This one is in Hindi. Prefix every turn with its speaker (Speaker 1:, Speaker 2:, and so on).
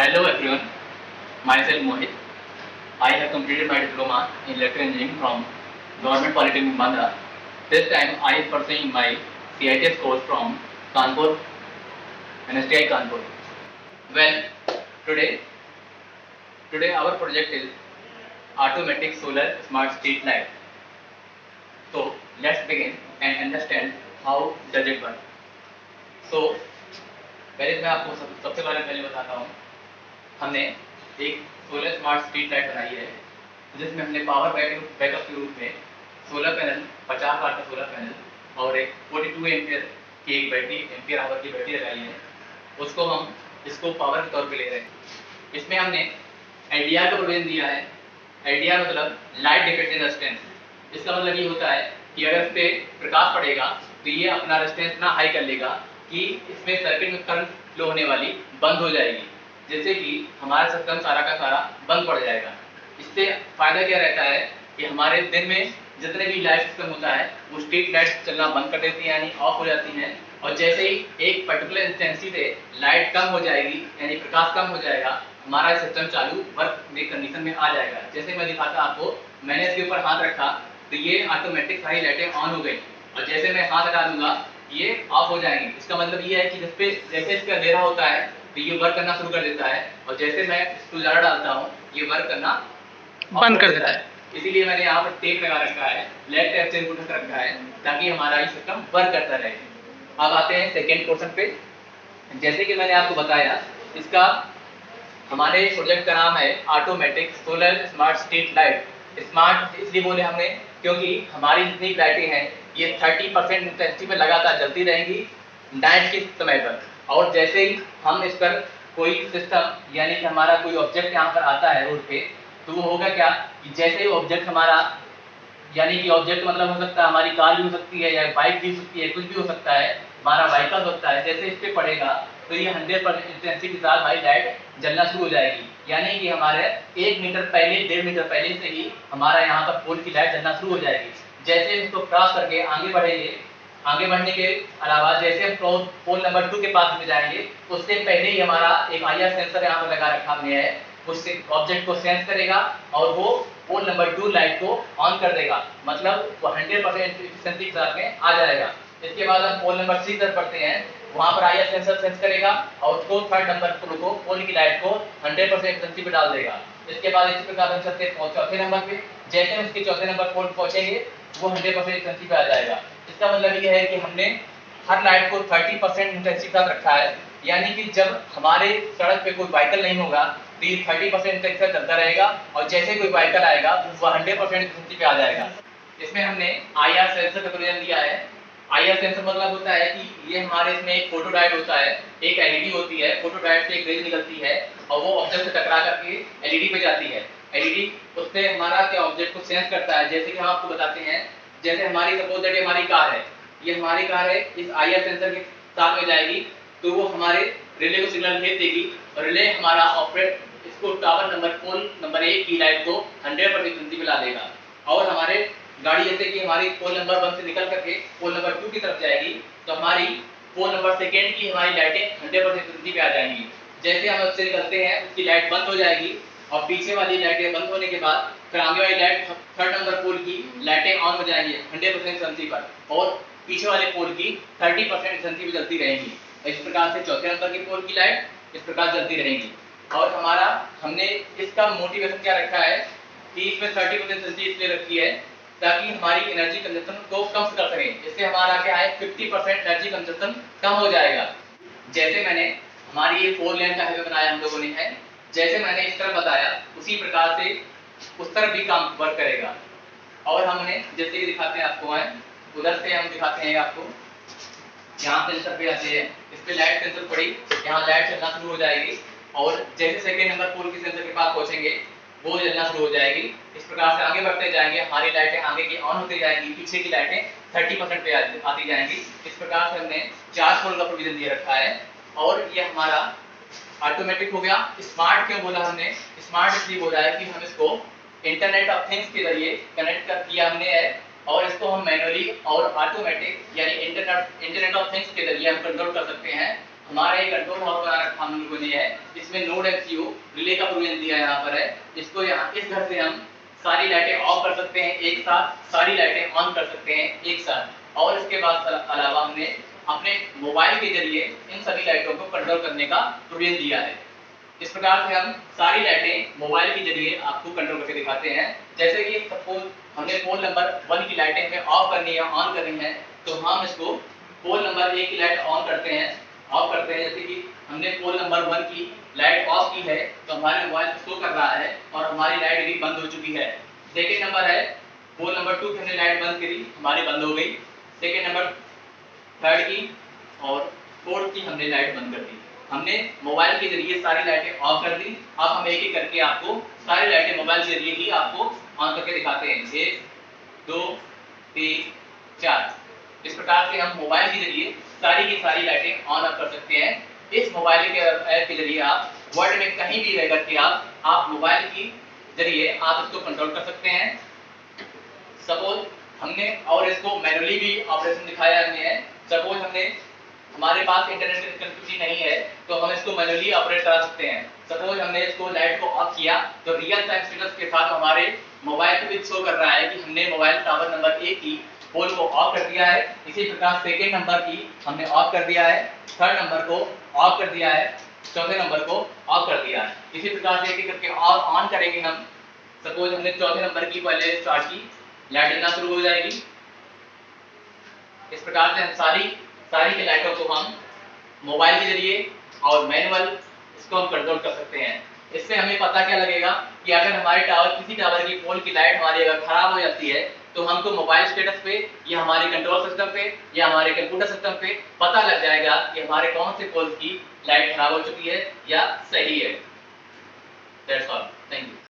Speaker 1: Hello everyone, myself Mohit. I have completed my diploma in electrical engineering from Government Polytechnic Bandra. This time I am pursuing my CITS course from Kanpur, NSTI Kanpur. Well, today today our project is automatic solar smart street light. So let's begin and understand how does it work. So पहले मैं आपको सबसे पहले बताता हूँ। हमने एक सोलर स्मार्ट स्ट्रीट लाइट बनाई है जिसमें हमने पावर बैकअप के रूप में सोलर पैनल 50 वाट का सोलर पैनल और एक 42 एम्पियर की एक बैटरी एम्पियर आवर की बैटरी लगाई है। उसको हम इसको पावर के तौर पे ले रहे हैं। इसमें हमने एलडीआर का प्रोविजन दिया है। एलडीआर मतलब लाइट डिपेंडेंट रेजिस्टेंस। इसका मतलब ये होता है कि अगर इस पर प्रकाश पड़ेगा तो ये अपना रेजिस्टेंस इतना हाई कर लेगा कि इसमें सर्किट में करंट फ्लो होने वाली बंद हो जाएगी, जैसे कि हमारा सिस्टम सारा का सारा बंद पड़ जाएगा। इससे फायदा क्या रहता है कि हमारे दिन में जितने भी लाइट सिस्टम होता है वो स्ट्रीट लाइट चलना बंद कर देती है, यानी ऑफ हो जाती हैं। और जैसे ही एक पर्टिकुलर इंटेंसिटी से लाइट कम हो जाएगी यानी प्रकाश कम हो जाएगा, हमारा सिस्टम चालू वर्क में कंडीशन में आ जाएगा। जैसे मैं दिखाता आपको, मैंने इसके ऊपर हाथ रखा तो ये ऑटोमेटिक सारी लाइटें ऑन हो गई और जैसे मैं हाथ हटा दूंगा ये ऑफ हो जाएंगी। इसका मतलब ये है कि जैसे इसका अंधेरा होता है तो ये वर्क करना शुरू कर देता है और जैसे मैं इसको उजाला डालता हूँ ये वर्क करना
Speaker 2: बंद कर देता है।
Speaker 1: इसीलिए मैंने यहाँ पर टेप लगा रखा है, ब्लैक टेप से इनको ढक रखा है ताकि हमारा ये सिस्टम वर्क करता रहे। अब आते हैं सेकेंड पोर्शन पे। जैसे कि मैंने आपको बताया, इसका हमारे प्रोजेक्ट का नाम है automatic solar smart street light. Smart इसलिए बोले हमने क्योंकि हमारी जितनी लाइटें हैं ये 30% इंटेंसिटी में लगातार जलती रहेंगी नाइट के समय पर। और जैसे ही हम इस पर कोई सिस्टम यानी कि हमारा कोई ऑब्जेक्ट यहाँ पर आता है रोड पे, तो वो होगा क्या कि जैसे ही ऑब्जेक्ट हमारा, यानी कि ऑब्जेक्ट मतलब हो सकता है हमारी कार भी हो सकती है या बाइक भी हो सकती है, कुछ भी हो सकता है, हमारा व्हीकल हो सकता है, जैसे इस पर पड़ेगा तो ये 100% इंटेंसिटी के साथ हमारी लाइट जलना शुरू हो जाएगी। यानी कि हमारे 1 मीटर पहले 1.5 मीटर पहले से ही हमारा यहाँ पर पोल की लाइट जलना शुरू हो जाएगी। जैसे इसको क्रॉस करके आगे बढ़ेंगे, आगे बढ़ने के अलावा जैसे हम पोल नंबर 2 के पास में जाएंगे उससे पहले ही हमारा एक IR सेंसर यहाँ पर लगा रखा हमने है, उससे ऑब्जेक्ट को सेंस करेगा और वो पोल नंबर 2 लाइट को ऑन कर देगा, मतलब वो 100% एफिशिएंसी के साथ में आ जाएगा। इसके बाद हम पोल नंबर 3 पर पढ़ते हैं, वहाँ पर IR सेंसर सेंस करेगा और उसको थर्ड नंबर को पोल की लाइट को 100% एफिशिएंसी पे डाल देगा। इसके बाद इसी प्रकार हम चलते हैं चौथे नंबर पे। जैसे हम इसके चौथे नंबर पोल पहुंचेंगे वो 100% एफिशिएंसी पे आ जाएगा। इसका मतलब ये है कि हमने हर लाइट को 30% इंटेंसिटी के साथ रखा है, यानी कि जब हमारे सड़क पे कोई व्हीकल नहीं होगा तो ये 30% इंटेंसिटी चलता रहेगा और जैसे कोई व्हीकल आएगा वो 100% इंटेंसिटी पे आ जाएगा। इसमें हमने IR सेंसर का प्रयोग दिया है। IR सेंसर मतलब होता है कि ये हमारे इसमें एक फोटो डायोड होता है, एक LED होती है, फोटो डायोड से एक रेज निकलती है और वो ऑब्जेक्ट से टकरा करके LED पे जाती है। LED उससे हमारा क्या ऑब्जेक्ट को सेंस करता है। जैसे कि हम आपको बताते हैं, जैसे हमारी सपोज दैट हमारी कार है, ये हमारी कार है, इस IR सेंसर के साथ में जाएगी तो वो हमारे रिले को सिग्नल भेज देगी और रिले हमारा ऑपरेट इसको टावर नंबर पोल नंबर 1 की लाइट को 100% एफिशिएंसी पे ला देगा। और हमारे गाड़ी जैसे कि हमारी पोल नंबर 1 से निकल करके पोल नंबर 2 की तरफ जाएगी तो हमारी पोल नंबर 2 की हमारी लाइटें 100% एफिशिएंसी पे आ जाएंगी। जैसे हम उससे निकलते हैं उसकी लाइट बंद हो जाएगी और पीछे वाली लाइटें बंद होने के बाद फिर आगे वाली लाइट थर्ड नंबर पोल की लाइटें ऑन हो जाएंगी 100% एफिशिएंसी पर और पीछे वाले पोल की 30% एफिशिएंसी पे जलती रहेंगी। इस प्रकार से चौथे नंबर की पोल की लाइट इस प्रकार जलती रहेंगी। और हमारा हमने इसका मोटिवेशन क्या रखा है कि इसमें 30% एफिशिएंसी इसलिए रखी है ताकि हमारी एनर्जी कंजप्शन को कम कर सकें। इससे हमारा क्या है 50% एनर्जी कंजप्शन कम हो जाएगा। जैसे मैंने हमारी ये 4 लेन का हाईवे बनाया हम लोगों ने है, जैसे मैंने इस तरह बताया उसी प्रकार से उस तरफ भी काम वर्क करेगा। और हमने जैसे कि दिखाते हैं आपको, है उधर से हम दिखाते हैं आपको, यहाँ सेंसर पे आते हैं, इस पे लाइट सेंसर पड़ी, यहाँ लाइट चलना शुरू हो जाएगी और जैसे सेकेंड नंबर पोल के सेंसर के पास पहुंचेंगे वो जलना शुरू हो जाएगी। इस प्रकार से आगे बढ़ते जाएंगे, हमारी लाइटें आगे की ऑन होती जाएंगी, पीछे की लाइटें 30% पे आती जाएंगी। इस प्रकार से हमने 4 पोल का प्रोविजन दिए रखा है और ये हमारा ऑटोमेटिक हो गया। स्मार्ट क्यों बोला हमने? स्मार्ट इसलिए बोला है कि हम इसको इंटरनेट ऑफ थिंग्स के जरिए कनेक्ट कर किया हमने है और इसको हम मैनुअली और ऑटोमेटिक यानी इंटरनेट ऑफ थिंग्स के जरिए हम कंट्रोल कर सकते हैं। हमारा एक कंट्रोल हाउस बना रखा हम लोगों ने है, इसमें नोड एमसीयू रिले का प्रोविजन दिया यहाँ पर है। इसको यहाँ इस घर से हम सारी लाइटें ऑफ कर सकते हैं एक साथ, सारी लाइटें ऑन कर सकते हैं एक साथ, और इसके बाद अलावा हमने अपने मोबाइल के जरिए इन सभी लाइटों को कंट्रोल करने का प्रोविजन दिया है। इस प्रकार से हम सारी लाइटें मोबाइल के जरिए आपको कंट्रोल करके दिखाते हैं। जैसे कि सपोज हमने पोल नंबर 1 की लाइटें हमें ऑफ करनी है, ऑन करनी है, तो हम इसको पोल नंबर 1 की लाइट ऑन करते हैं, ऑफ करते हैं। जैसे कि हमने पोल नंबर 1 की लाइट ऑफ की है तो हमारे मोबाइल शो कर रहा है और हमारी लाइट भी बंद हो चुकी है। सेकेंड नंबर है पोल नंबर 2 की हमने लाइट बंद करी, हमारी बंद हो गई। सेकेंड नंबर, थर्ड की और फोर्थ की हमने लाइट बंद कर दी। हमने मोबाइल के जरिए सारी लाइटें ऑफ कर दी। अब हम एक एक करके आपको सारी लाइटें मोबाइल के जरिए ही आपको ऑन करके दिखाते हैं। 1 2 3 4। इस प्रकार से हम मोबाइल के जरिए सारी की सारी लाइटें ऑन ऑफ कर सकते हैं। इस मोबाइल के ऐप के जरिए आप वर्ल्ड में कहीं भी रह करके आप मोबाइल की जरिए आप इसको कंट्रोल कर सकते हैं। सपोज हमने और इसको मैनुअली भी ऑपरेशन दिखाया हमने है। सपोज हमने हमारे पास इंटरनेट कनेक्टिविटी नहीं है तो हम इसको मैनुअली ऑपरेट करा सकते हैं। सपोज हमने इसको लाइट को ऑफ किया तो रियल टाइम स्टेटस के साथ हमारे मोबाइल पे शो कर रहा है कि हमने मोबाइल टावर नंबर 1 की पोल को ऑफ कर दिया है। इसी प्रकार सेकेंड नंबर की हमने ऑफ कर दिया है, थर्ड नंबर को ऑफ कर दिया है, चौथे नंबर को ऑफ कर दिया है। इसी प्रकार से एक एक करके ऑन करेंगे हम। सपोज हमने चौथे नंबर की पहले स्टार्ट की, लाइट जलना शुरू हो जाएगी। इस प्रकार से हम सारी की लाइटों को हम मोबाइल के जरिए और मैनुअल इसको हम कंट्रोल कर सकते हैं। इससे हमें पता क्या लगेगा कि अगर हमारे किसी टावर की पोल की लाइट हमारी अगर खराब हो जाती है तो हमको मोबाइल स्टेटस पे या हमारे कंट्रोल सिस्टम पे या हमारे कंप्यूटर सिस्टम पे पता लग जाएगा कि हमारे कौन से पोल की लाइट खराब हो चुकी है या सही है। That's all, thank you.